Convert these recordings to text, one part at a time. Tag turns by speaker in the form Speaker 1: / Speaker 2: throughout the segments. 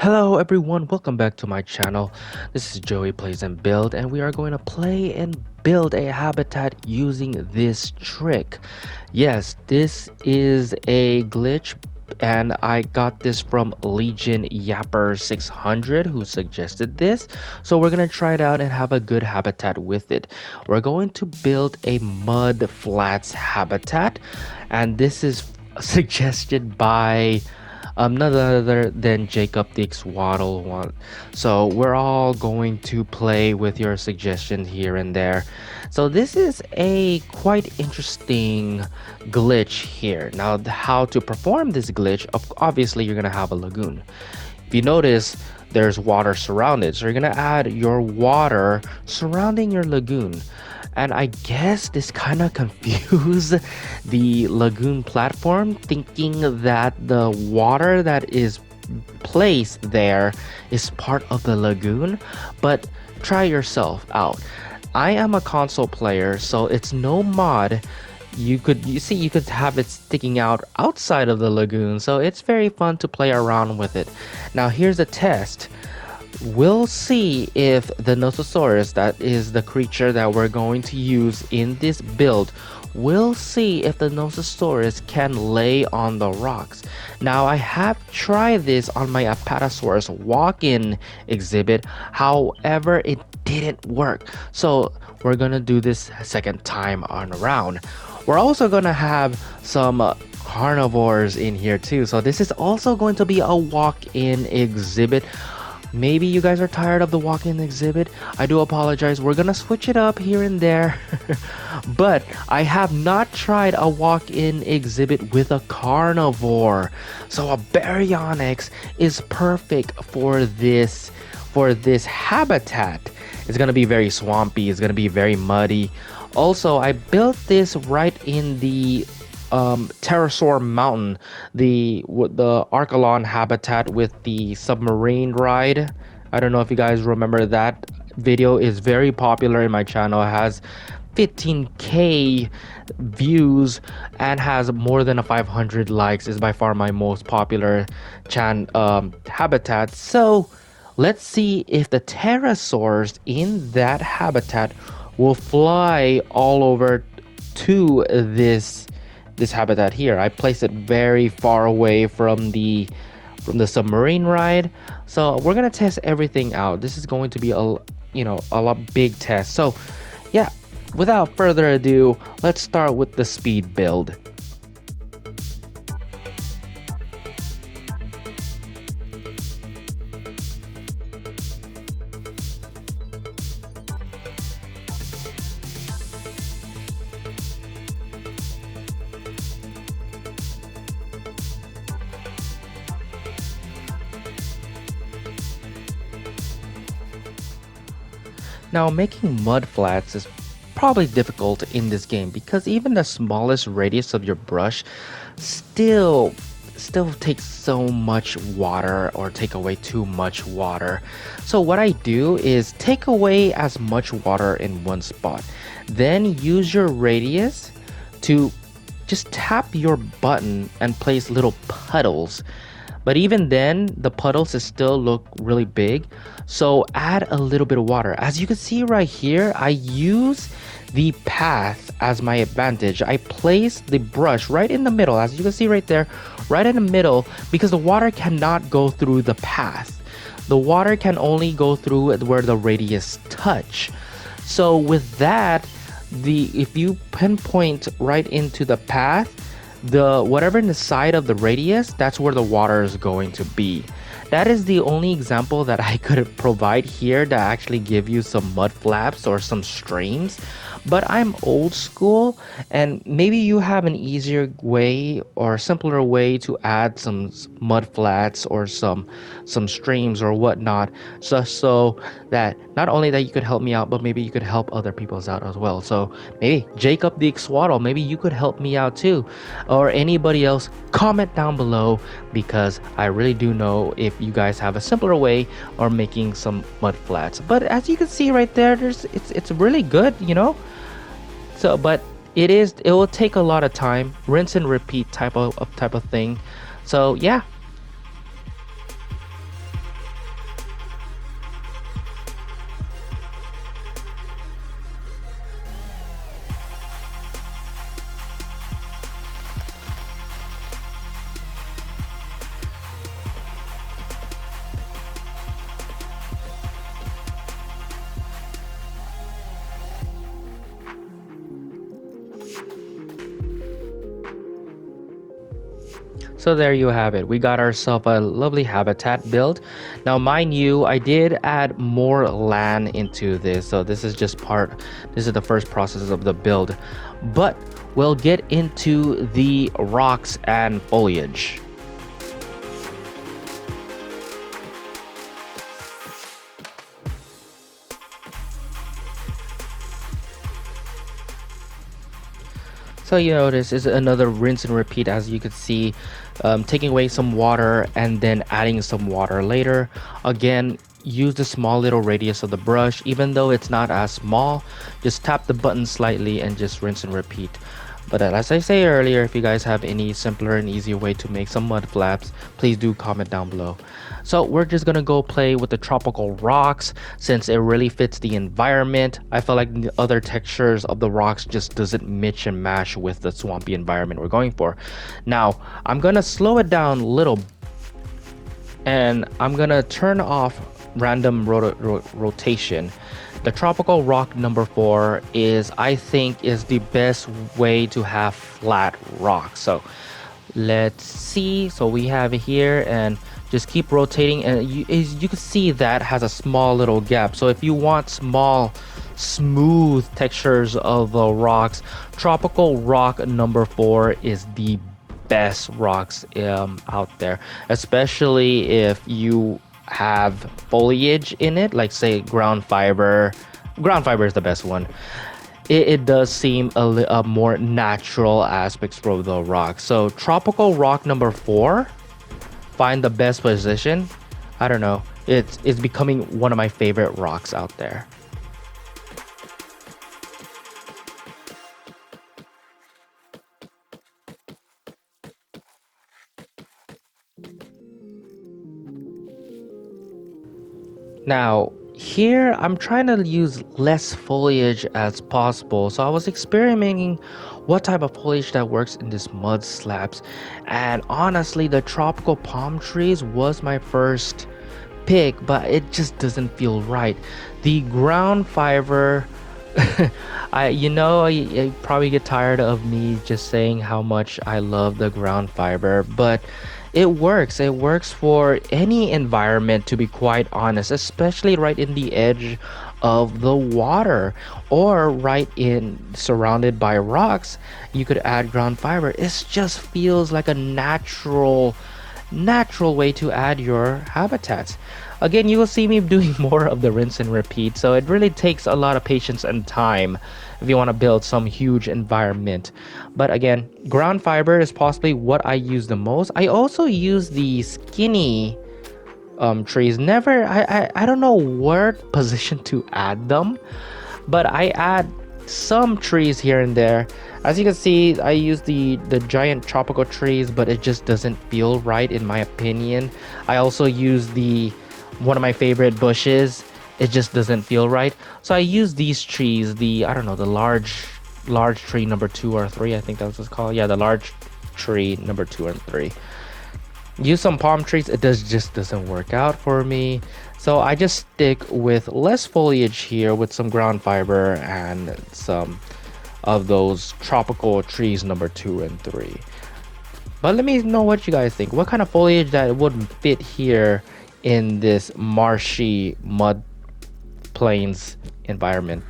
Speaker 1: Hello everyone, welcome back to my channel. This is Joey Plays and Build, and we are going to play and build a habitat using this trick. Yes, this is a glitch and I got this from Legion Yapper 600 who suggested this. So we're going to try it out and have a good habitat with it. We're going to build a mud flats habitat, and this is suggested by none other than Jacob the Xwaddle one. So we're all going to play with your suggestions here and there. So this is a quite interesting glitch here. Now how to perform this glitch, obviously you're gonna have a lagoon. If you notice, there's water surrounded, so you're gonna add your water surrounding your lagoon. And I guess this kind of confused the lagoon platform, thinking that the water that is placed there is part of the lagoon. But try yourself out. I am a console player, so it's no mod. You could have it sticking out outside of the lagoon, so it's very fun to play around with it. Now here's a test. We'll see if the Nothosaurus, that is the creature that we're going to use in this build, we'll see if the Nothosaurus can lay on the rocks. Now I have tried this on my Apatosaurus walk-in exhibit, however it didn't work. So we're gonna do this a second time on around. We're also gonna have some carnivores in here too, so this is also going to be a walk-in exhibit. Maybe you guys are tired of the walk-in exhibit. I do apologize. We're gonna switch it up here and there. But I have not tried a walk-in exhibit with a carnivore. So a Baryonyx is perfect for this habitat. It's gonna be very swampy. It's gonna be very muddy. Also, I built this right in the Pterosaur Mountain, the Archelon habitat with the submarine ride. I don't know if you guys remember that video. Is very popular in my channel. It has 15k views and has more than 500 likes. Is by far my most popular habitat. So let's see if the pterosaurs in that habitat will fly all over to this habitat here. I placed it very far away from the submarine ride. So we're gonna test everything out. This is going to be a lot big test. So yeah, without further ado, let's start with the speed build. Now, making mud flats is probably difficult in this game because even the smallest radius of your brush still takes so much water or take away too much water. So what I do is take away as much water in one spot, then use your radius to just tap your button and place little puddles. But even then, the puddles still look really big. So add a little bit of water. As you can see right here, I use the path as my advantage. I place the brush right in the middle, as you can see right there, right in the middle, because the water cannot go through the path. The water can only go through where the radius touch. So with that, if you pinpoint right into the path, whatever in the side of the radius, that's where the water is going to be. That is the only example that I could provide here to actually give you some mud flaps or some streams. But I'm old school, and maybe you have an easier way or simpler way to add some mud flats or some streams or whatnot, so that not only that you could help me out, but maybe you could help other people out as well. So maybe Jacob the Xwaddle, maybe you could help me out too, or anybody else. Comment down below, because I really do know if you guys have a simpler way or making some mud flats. But as you can see right there, it's really good, you know. So, but it will take a lot of time, rinse and repeat type of thing. So yeah. So there you have it. We got ourselves a lovely habitat build. Now, mind you, I did add more land into this. So this is just this is the first process of the build. But we'll get into the rocks and foliage. So you notice is another rinse and repeat, as you could see, taking away some water and then adding some water later. Again, use the small little radius of the brush. Even though it's not as small, just tap the button slightly and just rinse and repeat. But as I say earlier, if you guys have any simpler and easier way to make some mud flaps, please do comment down below. So we're just gonna go play with the tropical rocks since it really fits the environment. I feel like the other textures of the rocks just doesn't mix and mash with the swampy environment we're going for. Now, I'm gonna slow it down a little and I'm gonna turn off random rotation. The tropical rock number 4 is, I think, is the best way to have flat rock. So let's see. So we have it here and just keep rotating, and you can see that has a small little gap. So if you want small smooth textures of the rocks, tropical rock number 4 is the best rocks out there, especially if you have foliage in it, like say ground fiber. Ground fiber is the best one. It does seem a more natural aspects for the rock. So tropical rock number 4, find the best position. I don't know, it's becoming one of my favorite rocks out there. Now, here I'm trying to use less foliage as possible. So I was experimenting what type of foliage that works in this mud slabs. And honestly, the tropical palm trees was my first pick, but it just doesn't feel right. The ground fiber, I probably get tired of me just saying how much I love the ground fiber, but it works for any environment, to be quite honest, especially right in the edge of the water or right in surrounded by rocks. You could add ground fiber. It just feels like a natural way to add your habitats. Again, you will see me doing more of the rinse and repeat, so it really takes a lot of patience and time if you want to build some huge environment. But again, ground fiber is possibly what I use the most. I also use the skinny trees. I don't know where position to add them, but I add some trees here and there. As you can see, I use the giant tropical trees, but it just doesn't feel right in my opinion. I also use the one of my favorite bushes. It just doesn't feel right, so I use these trees, the I don't know, the large tree number 2 or 3, I think that's what it's called. Yeah, the large tree number 2 and 3. Use some palm trees. It just doesn't work out for me, so I just stick with less foliage here with some ground fiber and some of those tropical trees number 2 and 3. But let me know what you guys think. What kind of foliage that would fit here in this marshy mud plains environment.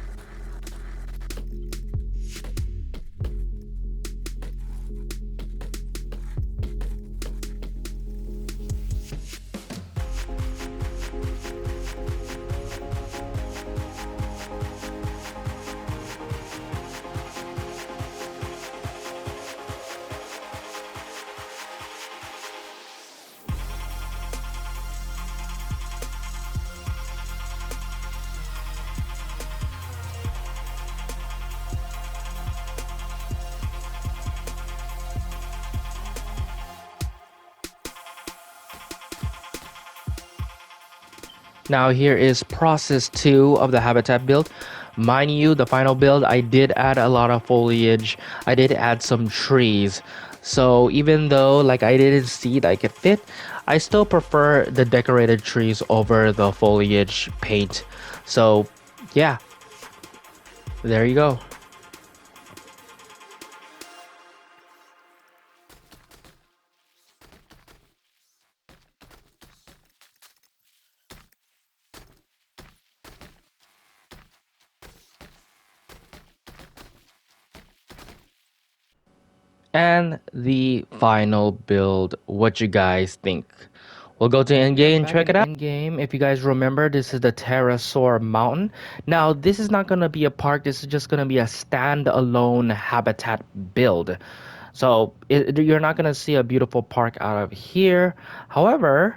Speaker 1: Now here is process 2 of the habitat build. Mind you, the final build, I did add a lot of foliage. I did add some trees. So even though like I didn't see that I could fit, I still prefer the decorated trees over the foliage paint. So yeah, there you go. And the final build, what you guys think? We'll go to endgame and check it out. Endgame, if you guys remember, this is the Pterosaur Mountain. Now, this is not going to be a park. This is just going to be a standalone habitat build. So you're not going to see a beautiful park out of here. However,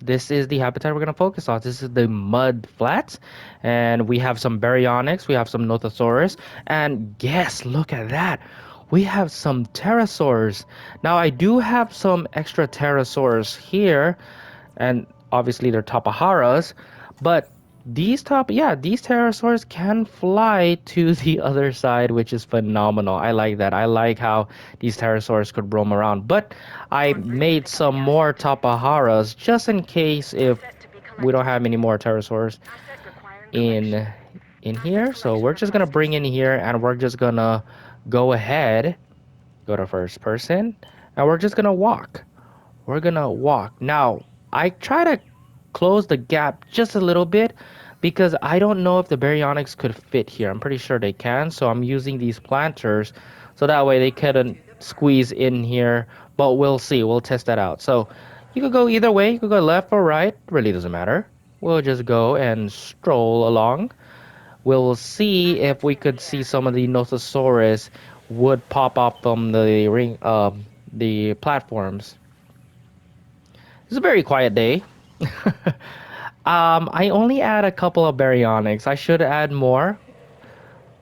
Speaker 1: this is the habitat we're going to focus on. This is the mud flats, and we have some Baryonyx, we have some Nothosaurus, and guess, look at that. We have some pterosaurs. Now, I do have some extra pterosaurs here, and obviously they're Tapejaras, but these pterosaurs can fly to the other side, which is phenomenal. I like that. I like how these pterosaurs could roam around. But I made some more Tapejaras just in case if we don't have any more pterosaurs in here. So we're just gonna bring in here and we're just gonna go ahead, go to first person, and we're just gonna walk. We're gonna walk. Now, I try to close the gap just a little bit because I don't know if the Baryonyx could fit here. I'm pretty sure they can, so I'm using these planters so that way they couldn't squeeze in here, but we'll see. We'll test that out. So you could go either way. You could go left or right. Really doesn't matter. We'll just go and stroll along. We'll see if we could see some of the Nothosaurus would pop up from the platforms. It's a very quiet day. I only add a couple of Baryonyx. I should add more.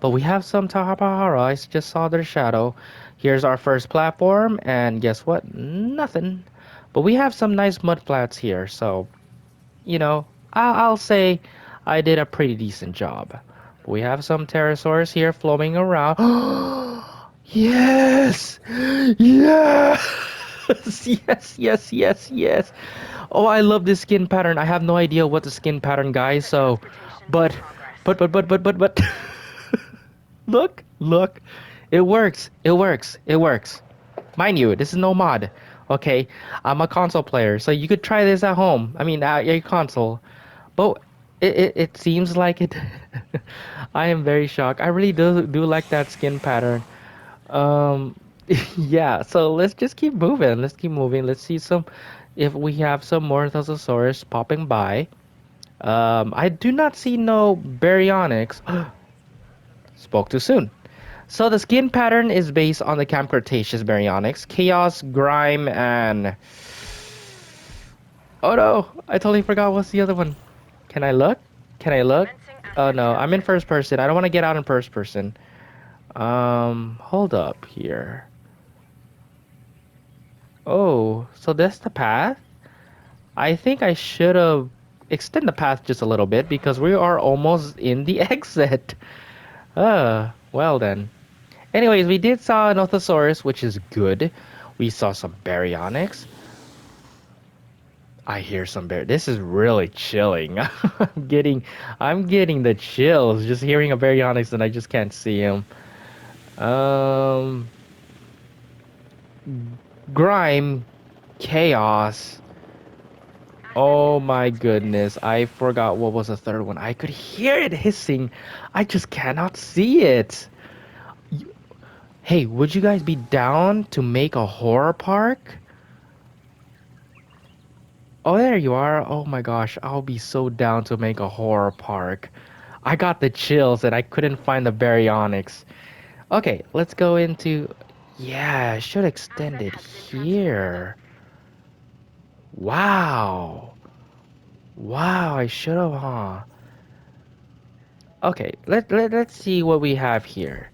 Speaker 1: But we have some Tapejara. I just saw their shadow. Here's our first platform. And guess what? Nothing. But we have some nice mudflats here. So, you know, I'll say I did a pretty decent job. We have some pterosaurs here floating around. Yes! Yes! Yes, yes, yes, yes. Oh, I love this skin pattern. I have no idea what the skin pattern, guys. So, but. Look. It works. It works. It works. Mind you, this is no mod. Okay, I'm a console player, so you could try this at home. I mean, at your console. But it seems like it. I am very shocked. I really do like that skin pattern. Um, yeah, so let's just keep moving. Let's keep moving. Let's see if we have some more Nothosaurus popping by. I do not see no Baryonyx. Spoke too soon. So the skin pattern is based on the Camp Cretaceous Baryonyx, Chaos, Grime, and... Oh no, I totally forgot what's the other one. Can I look? Can I look? Oh no, I'm in first person. I don't want to get out in first person. Hold up here. Oh, so that's the path? I think I should have extend the path just a little bit because we are almost in the exit. Well then. Anyways, we did saw an Nothosaurus, which is good. We saw some Baryonyx. I hear some bear. This is really chilling. I'm getting the chills just hearing a Baryonyx and I just can't see him. Grime, Chaos. Oh my goodness, I forgot what was the third one. I could hear it hissing. I just cannot see it. Hey, would you guys be down to make a horror park? Oh, there you are. Oh my gosh, I'll be so down to make a horror park. I got the chills and I couldn't find the Baryonyx. Okay, let's go into... Yeah, I should extend it here. Wow. Wow, I should have, huh? Okay, let's see what we have here.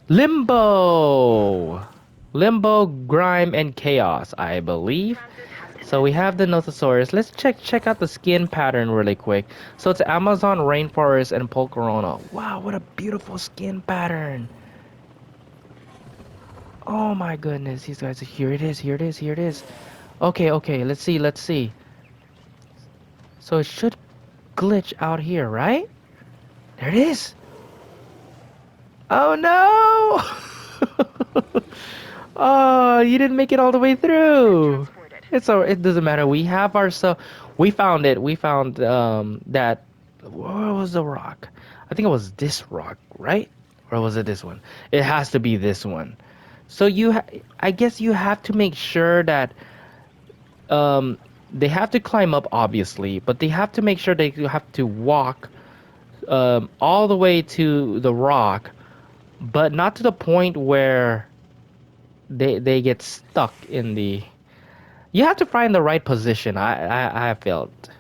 Speaker 1: Limbo! Limbo, Grime, and Chaos, I believe. So we have the Nothosaurus. Let's check out the skin pattern really quick. So it's Amazon rainforest and Polcarona. Wow, what a beautiful skin pattern. Oh my goodness, these guys, here it is. Okay, let's see. So it should glitch out here, right? There it is. Oh no! Oh, you didn't make it all the way through. It doesn't matter. We have ourselves. We found it. We found that. Where was the rock? I think it was this rock, right? Or was it this one? It has to be this one. So I guess you have to make sure that um, they have to climb up, obviously, but they have to make sure they have to walk all the way to the rock, but not to the point where they get stuck in the. You have to find the right position. I have felt,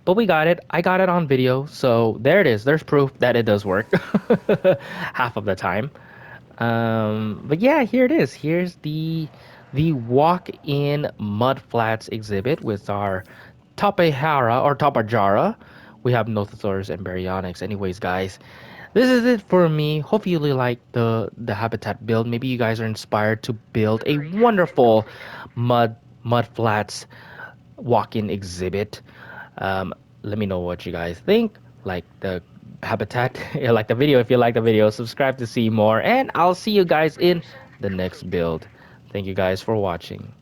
Speaker 1: but we got it. I got it on video, so there it is. There's proof that it does work half of the time. But yeah, here it is. Here's the walk-in mud flats exhibit with our Tapejara or Tapejara. We have Nothosaurus and Baryonyx. Anyways, guys, this is it for me. Hope you really like the habitat build. Maybe you guys are inspired to build a wonderful mud flats walk-in exhibit. Um, Let me know what you guys think. Like the habitat, like the video if you like the video, subscribe to see more, and I'll see you guys in the next build. Thank you guys for watching.